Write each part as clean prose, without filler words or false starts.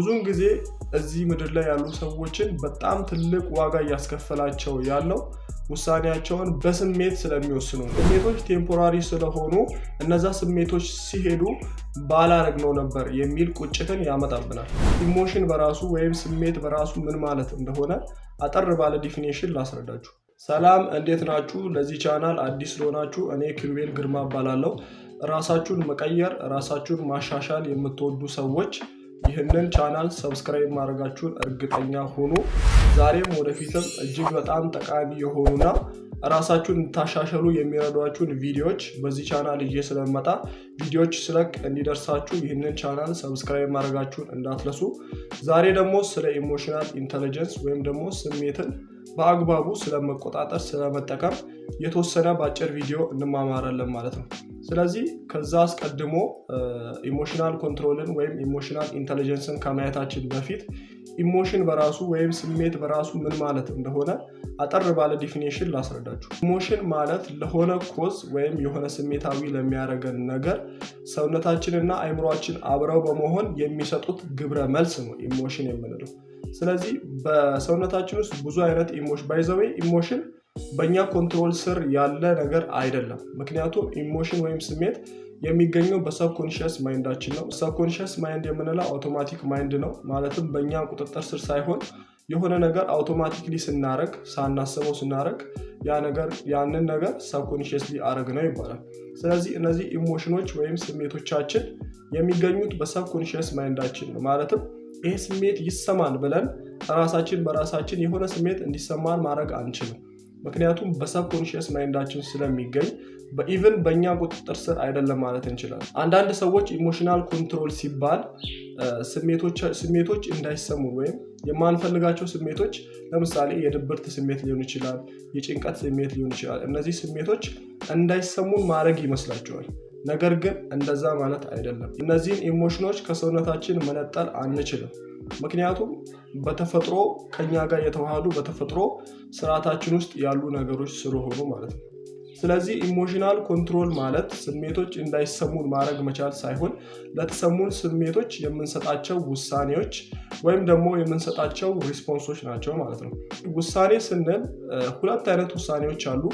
ብዙውን ጊዜ እዚህ ምድር ላይ ያሉ ሰዎችን በጣም ትልቅ ዋጋ እያስከፈላቸው ያለው ውሳኔያቸውን በስሜት ስለሚወስኑ ነው። ስሜቶች ቴምፖራሪ ስለሆኑ እነዛ ስሜቶች ሲሄዱ ባላረግነው ነበር የሚል ቁጭትን ያመጣብናል። ኢሞሽን በራሱ ወይም ስሜት በራሱ ምን ማለት እንደሆነ አጠር ባለ ዲፊኒሽን ላስረዳችሁ። ሰላም፣ እንዴት ናችሁ? ለዚህ ቻናል አዲስ ስለሆናችሁ እኔ ኪሩቤል ግርማ እባላለሁ። ራሳችሁን መቀየር፣ ራሳችሁን ማሻሻል የምትወዱ ሰዎች ይህንን ቻናል ሰብስክራይብ ማድረጋችሁን እርግጠኛ ሁኑ። ዛሬም ወደፊትም እጅግ በጣም ጠቃሚ የሆኑና ራሳችሁን እንድታሻሻሉ የሚረዷችሁን ቪዲዮዎች በዚህ ቻናል ይዤ ስለመጣ ቪዲዮዎች ስለቅ እንዲደርሳችሁ ይህንን ቻናል ሰብስክራይብ ማድረጋችሁን እንዳትረሱ። ዛሬ ደግሞ ስለ ኢሞሽናል ኢንተለጀንስ ወይም ደግሞ ስሜትን በአግባቡ ስለመቆጣጠር ስለመጠቀም የተወሰነ በአጭር ቪዲዮ እንማማራለን ማለት ነው። ስለዚህ ከዛ አስቀድሞ ኢሞሽናል ኮንትሮልን ወይም ኢሞሽናል ኢንተለጀንስን ከማየታችን በፊት ኢሞሽን በራሱ ወይም ስሜት በራሱ ምን ማለት እንደሆነ አጠር ባለ ዲፊኒሽን ላስረዳችሁ። ኢሞሽን ማለት ለሆነ ኮዝ ወይም የሆነ ስሜታዊ ለሚያደርገን ነገር ሰውነታችንና አይምሯችን አብረው በመሆን የሚሰጡት ግብረ መልስ ነው ኢሞሽን የምንለው። ስለዚህ በሰውነታችን ውስጥ ብዙ አይነት ኢሞሽን በእኛ ኮንትሮል ስር ያለ ነገር አይደለም። ምክንያቱም ኢሞሽን ወይም ስሜት የሚገኘው በሰብኮንሽስ ማይንዳችን ነው። ሰብኮንሽስ ማይንድ የምንለው አውቶማቲክ ማይንድ ነው። ማለትም በእኛ ቁጥጥር ስር ሳይሆን የሆነ ነገር አውቶማቲክሊ ስናረግ፣ ሳናስበው ስናረግ ያንን ነገር ሰብኮንሽስሊ አረግ ነው ይባላል። ስለዚህ እነዚህ ኢሞሽኖች ወይም ስሜቶቻችን የሚገኙት በሰብኮንሽስ ማይንዳችን ነው። ማለትም ይሄ ስሜት ይሰማን ብለን ራሳችን በራሳችን የሆነ ስሜት እንዲሰማን ማድረግ አንችልም። ምክንያቱም በሰብኮንሽስ ማይንዳችን ስለሚገኝ በኢቭን በእኛ ቁጥጥር ስር አይደለም ማለት እንችላለን። አንዳንድ ሰዎች ኢሞሽናል ኮንትሮል ሲባል ስሜቶች እንዳይሰሙ ወይም የማንፈልጋቸው ስሜቶች፣ ለምሳሌ የድብርት ስሜት ሊሆን ይችላል፣ የጭንቀት ስሜት ሊሆን ይችላል። እነዚህ ስሜቶች እንዳይሰሙን ማድረግ ይመስላቸዋል። ነገር ግን እንደዛ ማለት አይደለም። እነዚህን ኢሞሽኖች ከሰውነታችን መነጠል አንችልም። ምክንያቱም በተፈጥሮ ከኛ ጋር የተዋሃዱ በተፈጥሮ ስርዓታችን ውስጥ ያሉ ነገሮች ስለሆኑ ማለት ነው። ስለዚህ ኢሞሽናል ኮንትሮል ማለት ስሜቶች እንዳይሰሙን ማድረግ መቻል ሳይሆን ለተሰሙን ስሜቶች የምንሰጣቸው ውሳኔዎች ወይም ደግሞ የምንሰጣቸው ሪስፖንሶች ናቸው ማለት ነው። ውሳኔ ስንል ሁለት አይነት ውሳኔዎች አሉ።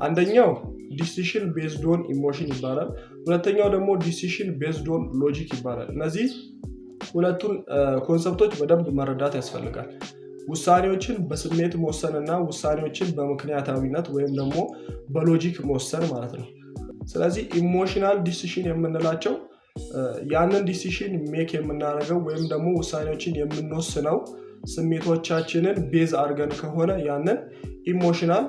አንደኛው ዲሲሽን ቤዝድ ኦን ኢሞሽን ይባላል። ሁለተኛው ደግሞ ዲሲሽን ቤዝድ ኦን ሎጂክ ይባላል። እነዚህ ሁለቱን ኮንሰፕቶች በደንብ መረዳት ያስፈልጋል። ውሳኔዎችን በስሜት መወሰን እና ውሳኔዎችን በምክንያታዊነት ወይም ደግሞ በሎጂክ መወሰን ማለት ነው። ስለዚህ ኢሞሽናል ዲሲሽን የምንላቸው ያንን ዲሲሽን ሜክ የምናደርገው ወይም ደግሞ ውሳኔዎችን የምንወስነው ስሜቶቻችንን ቤዝ አድርገን ከሆነ ያንን ኢሞሽናል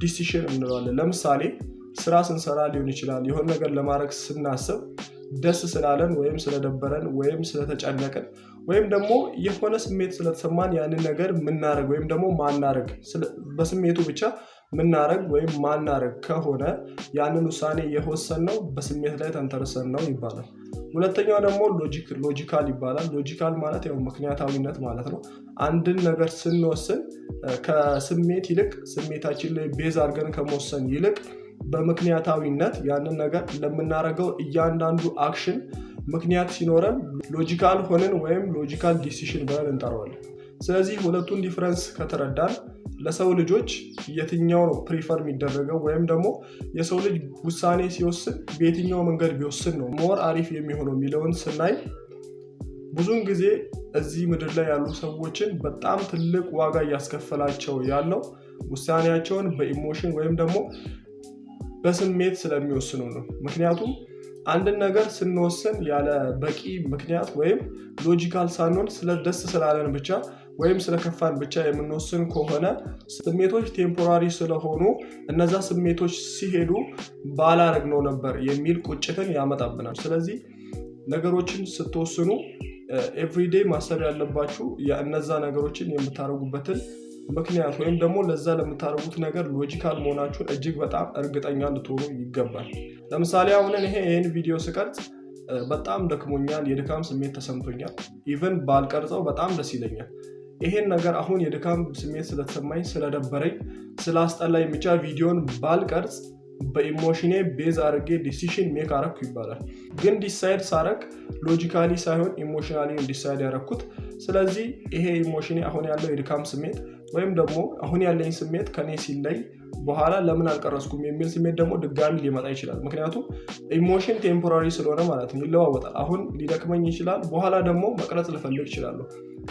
ዲሲሽን እንለዋለን። ለምሳሌ ስራ ስንሰራ ሊሆን ይችላል። የሆነ ነገር ለማድረግ ስናስብ ደስ ስላለን ወይም ስለደበረን ወይም ስለተጨነቅን ወይም ደግሞ የሆነ ስሜት ስለተሰማን ያንን ነገር ምናረግ ወይም ደግሞ ማናረግ በስሜቱ ብቻ ምናረግ ወይም ማናረግ ከሆነ ያንን ውሳኔ የወሰንነው በስሜት ላይ ተንተርሰን ነው ይባላል። ሁለተኛው ደግሞ ሎጂካል ይባላል። ሎጂካል ማለት ያው ምክንያታዊነት ማለት ነው። አንድን ነገር ስንወስን ከስሜት ይልቅ ስሜታችን ላይ ቤዝ አድርገን ከመወሰን ይልቅ በምክንያታዊነት ያንን ነገር ለምናረገው እያንዳንዱ አክሽን ምክንያት ሲኖረን ሎጂካል ሆነን ወይም ሎጂካል ዲሲሽን ብለን እንጠራዋለን። ስለዚህ ሁለቱን ዲፍረንስ ከተረዳን ለሰው ልጆች የትኛው ነው ፕሪፈር የሚደረገው ወይም ደግሞ የሰው ልጅ ውሳኔ ሲወስን በየትኛው መንገድ ቢወስን ነው ሞር አሪፍ የሚሆነው የሚለውን ስናይ ብዙውን ጊዜ እዚህ ምድር ላይ ያሉ ሰዎችን በጣም ትልቅ ዋጋ እያስከፈላቸው ያለው ውሳኔያቸውን በኢሞሽን ወይም ደግሞ በስሜት ስለሚወስኑ ነው። ምክንያቱም አንድን ነገር ስንወስን ያለ በቂ ምክንያት ወይም ሎጂካል ሳንሆን ደስ ስላለን ብቻ ወይም ስለከፋን ብቻ የምንወስን ከሆነ ስሜቶች ቴምፖራሪ ስለሆኑ እነዛ ስሜቶች ሲሄዱ ባላረግነው ነበር የሚል ቁጭትን ያመጣብናል። ስለዚህ ነገሮችን ስትወስኑ ኤቭሪዴይ ማሰብ ያለባችሁ እነዛ ነገሮችን የምታደርጉበትን ምክንያት ወይም ደግሞ ለዛ ለምታደርጉት ነገር ሎጂካል መሆናችሁን እጅግ በጣም እርግጠኛ ልትሆኑ ይገባል። ለምሳሌ አሁን ይሄን ቪዲዮ ስቀርጽ በጣም ደክሞኛል፣ የድካም ስሜት ተሰምቶኛል። ኢቭን ባልቀርጸው በጣም ደስ ይለኛል። ይሄን ነገር አሁን የድካም ስሜት ስለተሰማኝ ስለደበረኝ ስላስጠላኝ ብቻ ቪዲዮን ባልቀርጽ በኢሞሽኔ ቤዝ አድርጌ ዲሲሽን ሜክ አረኩ ይባላል። ግን ዲሳይድ ሳረክ ሎጂካሊ ሳይሆን ኢሞሽናሊ ዲሳይድ ያረኩት። ስለዚህ ይሄ ኢሞሽኔ አሁን ያለው የድካም ስሜት ወይም ደግሞ አሁን ያለኝ ስሜት ከኔ ሲለይ በኋላ ለምን አልቀረስኩም የሚል ስሜት ደግሞ ድጋሚ ሊመጣ ይችላል። ምክንያቱም ኢሞሽን ቴምፖራሪ ስለሆነ ማለት ነው፣ ይለዋወጣል። አሁን ሊደክመኝ ይችላል፣ በኋላ ደግሞ መቅረጽ ልፈልግ ይችላል።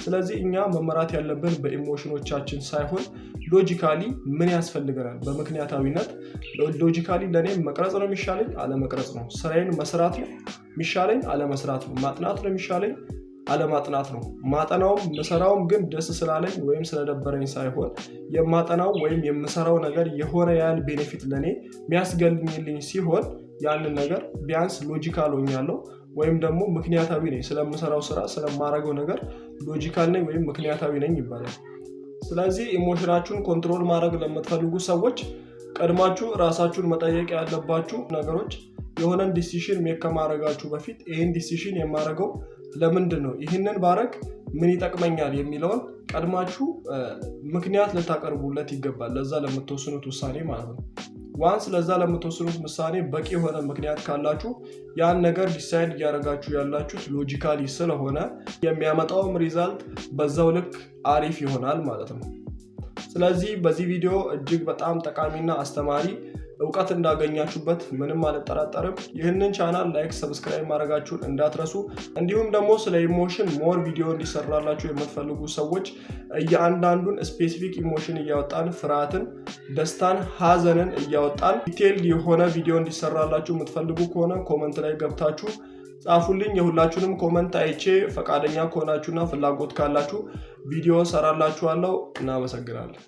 ስለዚህ እኛ መመራት ያለብን በኢሞሽኖቻችን ሳይሆን ሎጂካሊ ምን ያስፈልገናል፣ በምክንያታዊነት ሎጂካሊ ለኔ መቅረጽ ነው የሚሻለኝ አለመቅረጽ ነው፣ ስራዬን መስራት ነው የሚሻለኝ አለመስራት ነው፣ ማጥናት ነው የሚሻለኝ አለማጥናት ነው። ማጠናውም መሰራውም ግን ደስ ስላለኝ ወይም ስለደበረኝ ሳይሆን የማጠናው ወይም የምሰራው ነገር የሆነ ያህል ቤኔፊት ለኔ የሚያስገኝልኝ ሲሆን ያንን ነገር ቢያንስ ሎጂካል ሆኛለሁ ወይም ደግሞ ምክንያታዊ ነኝ። ስለምሰራው ስራ ስለማረገው ነገር ሎጂካል ነኝ ወይም ምክንያታዊ ነኝ ይባላል። ስለዚህ ኢሞሽናችሁን ኮንትሮል ማድረግ ለምትፈልጉ ሰዎች ቀድማችሁ ራሳችሁን መጠየቅ ያለባችሁ ነገሮች የሆነን ዲሲሽን ሜክ ከማድረጋችሁ በፊት ይህን ዲሲሽን የማደርገው ለምንድን ነው፣ ይህንን ባረግ ምን ይጠቅመኛል የሚለውን ቀድማችሁ ምክንያት ልታቀርቡለት ይገባል፣ ለዛ ለምትወስኑት ውሳኔ ማለት ነው። ዋንስ ለዛ ለምትወስኑት ውሳኔ በቂ የሆነ ምክንያት ካላችሁ ያን ነገር ዲሳይድ እያደረጋችሁ ያላችሁት ሎጂካሊ ስለሆነ የሚያመጣውም ሪዛልት በዛው ልክ አሪፍ ይሆናል ማለት ነው። ስለዚህ በዚህ ቪዲዮ እጅግ በጣም ጠቃሚና አስተማሪ እውቀት እንዳገኛችሁበት ምንም አልጠራጠርም። ይህንን ቻናል ላይክ፣ ሰብስክራይብ ማድረጋችሁን እንዳትረሱ። እንዲሁም ደግሞ ስለ ኢሞሽን ሞር ቪዲዮ እንዲሰራላችሁ የምትፈልጉ ሰዎች እያንዳንዱን ስፔሲፊክ ኢሞሽን እያወጣን ፍርሃትን፣ ደስታን፣ ሀዘንን እያወጣን ዲቴይል የሆነ ቪዲዮ እንዲሰራላችሁ የምትፈልጉ ከሆነ ኮመንት ላይ ገብታችሁ ጻፉልኝ። የሁላችሁንም ኮመንት አይቼ ፈቃደኛ ከሆናችሁና ፍላጎት ካላችሁ ቪዲዮ ሰራላችኋለሁ። እናመሰግናለን።